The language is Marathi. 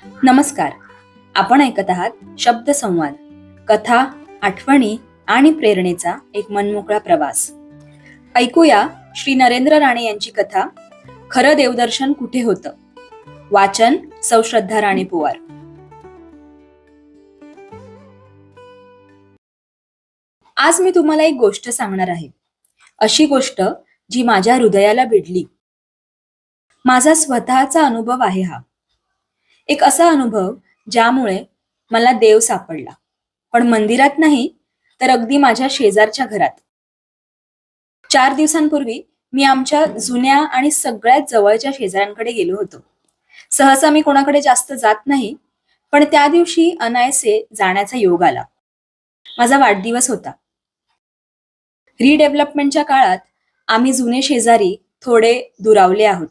नमस्कार. आपण ऐकत आहात शब्द संवाद, कथा, आठवणी आणि प्रेरणेचा एक मनमोकळा प्रवास. ऐकूया श्री नरेंद्र राणे यांची कथा खरं देवदर्शन कुठे होतं. वाचन सौ श्रद्धा राणे पोवार. आज मी तुम्हाला एक गोष्ट सांगणार आहे. अशी गोष्ट जी माझ्या हृदयाला भिडली. माझा स्वतःचा अनुभव आहे हा. एक असा अनुभव ज्यामुळे मला देव सापडला, पण मंदिरात नाही, तर अगदी माझ्या शेजारच्या घरात. 4 दिवसांपूर्वी मी आमच्या जुन्या आणि सगळ्यात जवळच्या शेजाऱ्यांकडे गेलो होतो. सहसा मी कोणाकडे जास्त जात नाही, पण त्या दिवशी अनायसे जाण्याचा योग आला. माझा वाढदिवस होता. रिडेव्हलपमेंटच्या काळात आम्ही जुने शेजारी थोडे दुरावले आहोत.